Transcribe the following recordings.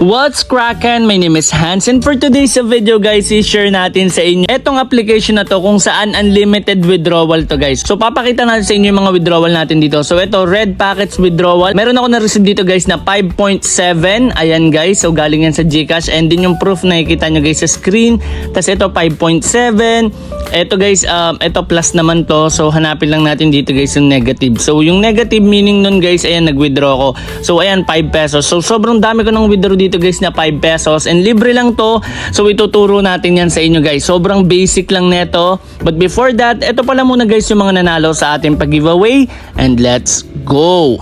What's crackin'? My name is Hans and for today's video guys, i-share natin sa inyo etong application na to kung saan unlimited withdrawal to guys. So papakita natin sa inyo yung mga withdrawal natin dito. So ito, red packets withdrawal. Meron ako na-receive dito guys na 5.7. Ayan guys, so galing yan sa GCash and din yung proof na nakikita nyo guys sa screen. Tapos ito 5.7. Ito guys, ito plus naman to. So hanapin lang natin dito guys yung negative. So yung negative meaning nun guys, ayan nag-withdraw ko. So ayan 5 pesos. So sobrang dami ko ng withdraw dito guys na 5 pesos and libre lang to. So ituturo natin yan sa inyo guys. Sobrang basic lang neto. But before that, ito pala muna guys yung mga nanalo sa ating pag-giveaway and let's go!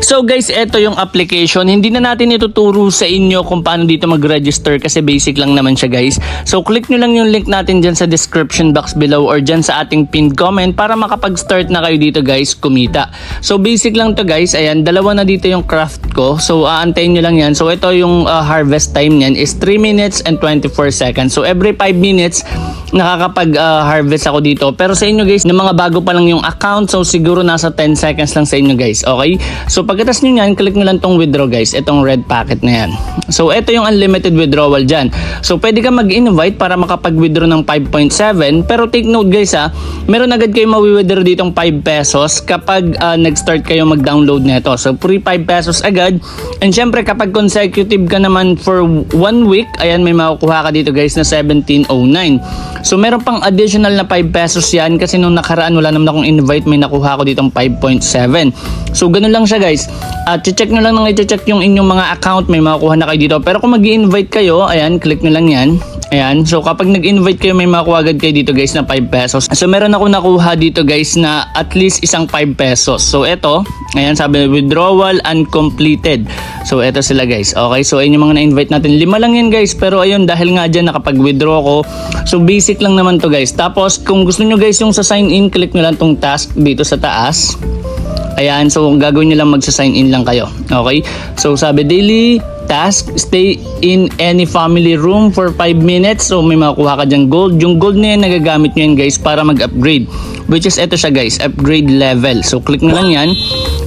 So guys, ito yung application. Hindi na natin ituturo sa inyo kung paano dito mag-register kasi basic lang naman siya guys. So click nyo lang yung link natin dyan sa description box below or dyan sa ating pinned comment para makapag-start na kayo dito guys kumita. So basic lang to guys. Ayan, dalawa na dito yung craft ko. So aantayin nyo lang yan. So ito yung harvest time nyan is 3 minutes and 24 seconds. So every 5 minutes nakakapag-harvest ako dito. Pero sa inyo guys, ng mga bago pa lang yung account, so siguro nasa 10 seconds lang sa inyo guys. Okay? So pagkatas nyo yan, click nyo lang tong withdraw guys. Itong red packet na yan. So ito yung unlimited withdrawal dyan. So pwede ka mag-invite para makapag-withdraw ng 5.7. Pero take note guys meron agad kayo mawi-withdraw ditong 5 pesos kapag nag-start kayo mag-download nito. So free 5 pesos agad. And syempre kapag consecutive ka naman for 1 week, ayan may makukuha ka dito guys na 1709. So meron pang additional na 5 pesos yan kasi nung nakaraan wala naman akong invite, may nakuha ko ditong 5.7. So ganun lang siya guys. At check nyo lang nang i-check yung inyong mga account, may makukuha na kayo dito. Pero kung mag-i-invite kayo, ayan, click nyo lang yan. Ayan, so kapag nag-invite kayo, may makuha agad kayo dito guys na 5 pesos. So meron ako nakuha dito guys na at least isang 5 pesos. So eto, ayan sabi withdrawal uncompleted. So eto sila guys. Okay, so ayun yung mga na-invite natin. 5 lang yan guys. Pero ayun, dahil nga dyan nakapag-withdraw ko. So basic lang naman to guys. Tapos kung gusto nyo guys yung sa sign in, click nyo lang tong task dito sa taas. Ayan, so gagawin nyo lang magsa-sign in lang kayo. Okay? So sabi daily task, stay in any family room for 5 minutes. So may makukuha ka dyan gold. Yung gold na yan, nagagamit nyo yan guys para mag-upgrade. Which is eto siya guys, upgrade level. So click nyo lang yan.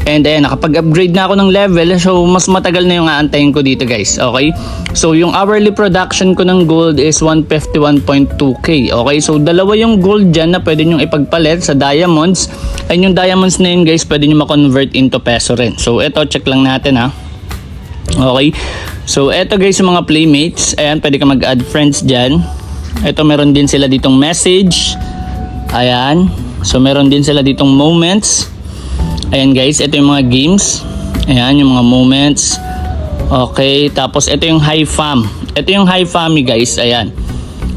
And ayan, nakapag-upgrade na ako ng level. So mas matagal na yung aantayin ko dito guys. Okay? So yung hourly production ko ng gold is 151.2k. Okay? So dalawa yung gold dyan na pwede nyo ipagpalit sa diamonds. And yung diamonds na yun guys, pwede nyo ma-convert into peso rin. So eto, check lang natin ha. Okay, so eto guys yung mga playmates. Ayan, pwede ka mag-add friends dyan. Eto meron din sila ditong message. Ayan, so meron din sila ditong moments. Ayan guys, ito yung mga games. Ayan yung mga moments. Okay, tapos ito yung high fam. Ito yung high fami guys, ayan.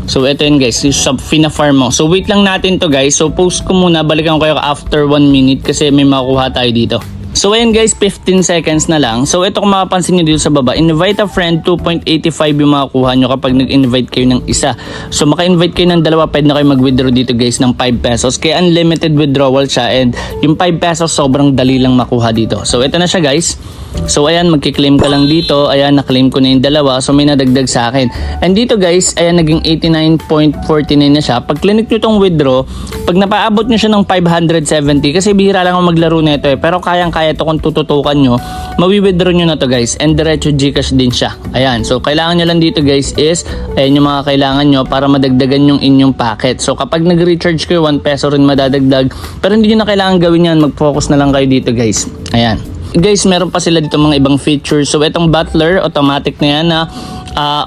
So ito yun guys, yung fina-farm mo. So wait lang natin to guys. So post ko muna, balikan ko kayo after 1 minute kasi may makukuha tayo dito. So ayan guys, 15 seconds na lang. So ito kung makapansin nyo dito sa baba, invite a friend, 2.85 yung makakuha nyo kapag nag-invite kayo ng isa. So maka-invite kayo ng dalawa, pwede na kayo mag-withdraw dito guys ng 5 pesos. Kaya unlimited withdrawal siya and yung 5 pesos sobrang dali lang makuha dito. So ito na siya guys. So ayan, magki-claim ka lang dito. Ayan, na-claim ko na yung dalawa. So may nadagdag sa akin. And dito guys, ayan, naging 89.49 na siya. Pag clinic nyo tong withdraw, pag napaabot nyo siya ng 570, kasi bihira lang ako maglaro nito pero kayang-kaya to kung tututukan nyo, mawi-withdraw nyo na to guys. And diretso GCash din siya. Ayan, so kailangan nyo lang dito guys is, ayan yung mga kailangan nyo para madagdagan yung inyong packet. So kapag nag-recharge kayo, 1 peso rin madadagdag. Pero hindi nyo na kailangan gawin yan, mag-focus na lang kayo dito guys. Ayan. guys, meron pa sila dito mga ibang features. So itong Butler, automatic na yan na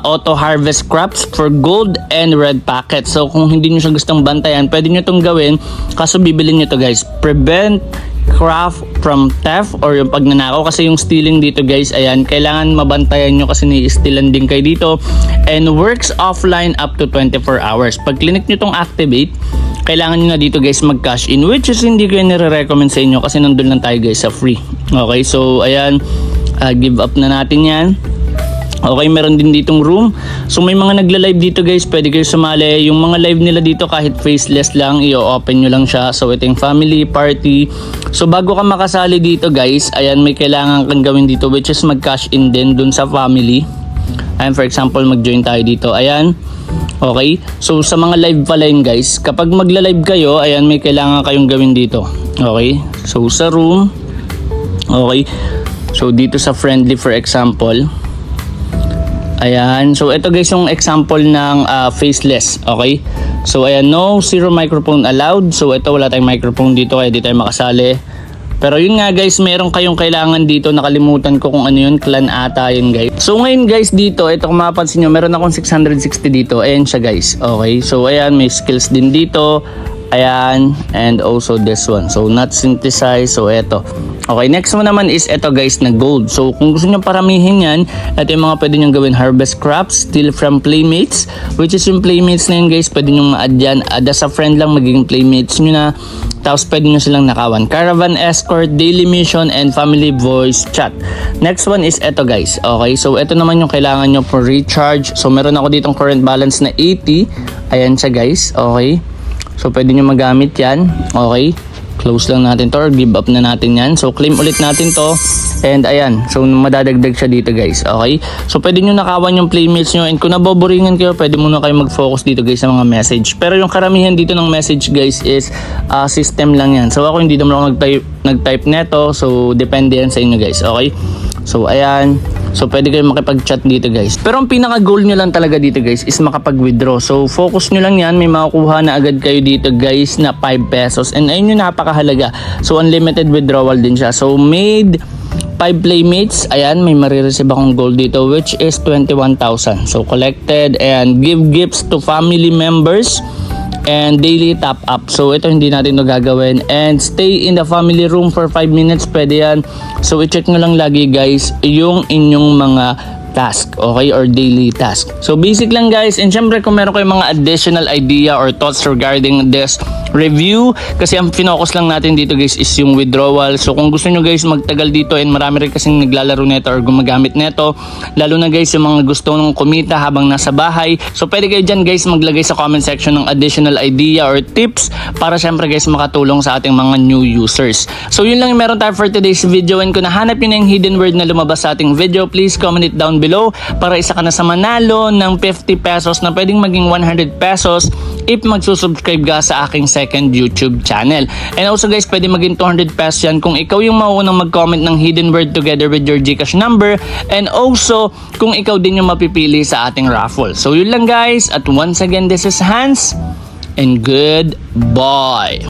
auto harvest crops for gold and red packet. So kung hindi nyo siya gustong bantayan, pwede nyo itong gawin. Kaso bibilin nyo to guys. Prevent craft from theft or yung pagnanakaw, kasi yung stealing dito guys, ayan, kailangan mabantayan nyo kasi ni-stealan din kayo dito. And works offline up to 24 hours. Pag clinic nyo itong activate, kailangan nyo na dito guys mag-cash in, which is hindi ko yung nire-recommend sa inyo kasi nandun lang tayo guys sa free. Okay, so ayan, give up na natin yan. Okay, meron din ditong room. So may mga nagla-live dito guys, pwede kayo sumali. Yung mga live nila dito kahit faceless lang, i-open nyo lang siya. So ito yung family party. So bago ka makasali dito guys, ayan, may kailangan kang gawin dito, which is mag-cash in din dun sa family. Ayan, for example, mag-join tayo dito. Ayan. Okay, so sa mga live pala yun guys, kapag magla-live kayo, ayan, may kailangan kayong gawin dito. Okay, so sa room. Okay, so dito sa friendly for example, ayan, so ito guys yung example ng faceless. Okay, so ayan, no zero microphone allowed. So ito wala tayong microphone dito kaya di tayo makasali. Pero yun nga guys, meron kayong kailangan dito, nakalimutan ko kung ano yun, clan ata yun guys. So ngayon guys dito, ito kung mapapansin nyo, meron akong 660 dito. Ayan siya guys. Okay, so ayan, may skills din dito. Ayan, and also this one. So not synthesize, so eto. Okay, next one naman is eto guys na gold. So kung gusto nyo paramihin yan, ito yung mga pwede nyo gawin. Harvest crops, steal from playmates, which is yung playmates na yun guys, pwede nyo ma-add yan. Add as a friend lang, magiging playmates nyo na. Tapos pwede nyo silang nakawan. Caravan escort, daily mission, and family voice chat. Next one is eto guys. Okay, so eto naman yung kailangan nyo for recharge. So meron ako ditong current balance na 80. Ayan siya guys. Okay, so pwede nyo magamit yan. Okay, close lang natin to or give up na natin yan. So claim ulit natin to. And ayan, so madadagdag siya dito guys. Okay, so pwede nyo nakawan yung playmates nyo. And kung naboboringan kayo, pwede muna kayo mag-focus dito guys sa mga message. Pero yung karamihan dito ng message guys is system lang yan. So ako hindi naman ako nag-type neto. So depende yan sa inyo guys. Okay, so ayan, so pwede kayo makipag-chat dito guys. Pero ang pinaka-goal nyo lang talaga dito guys is makapag-withdraw. So focus nyo lang yan, may makukuha na agad kayo dito guys na 5 pesos. And ayun yung napakahalaga. So unlimited withdrawal din siya. So made 5 playmates, ayan, may marireceive akong gold dito which is 21,000. So collected and give gifts to family members and daily top up. So ito hindi natin ito gagawin. And stay in the family room for 5 minutes, pwede yan. So i-check nyo lang lagi guys yung inyong mga task, okay, or daily task. So basic lang guys, and syempre kung meron kayong mga additional idea or thoughts regarding this review, kasi ang focus lang natin dito guys is yung withdrawal. So kung gusto nyo guys magtagal dito, and marami rin kasing naglalaro nito or gumagamit nito, lalo na guys yung mga gusto nung kumita habang nasa bahay, so pwede kayo dyan guys maglagay sa comment section ng additional idea or tips para syempre guys makatulong sa ating mga new users. So yun lang yung meron tayo for today's video, and kung nahanap nyo na yung hidden word na lumabas sa ating video, please comment it down below para isa ka na sa manalo ng 50 pesos na pwedeng maging 100 pesos if magsusubscribe ka sa aking second YouTube channel. And also guys, pwede maging 200 pesos yan kung ikaw yung mauunang mag-comment ng hidden word together with your Gcash number, and also kung ikaw din yung mapipili sa ating raffle. So yun lang guys, at once again, this is Hans, and goodbye.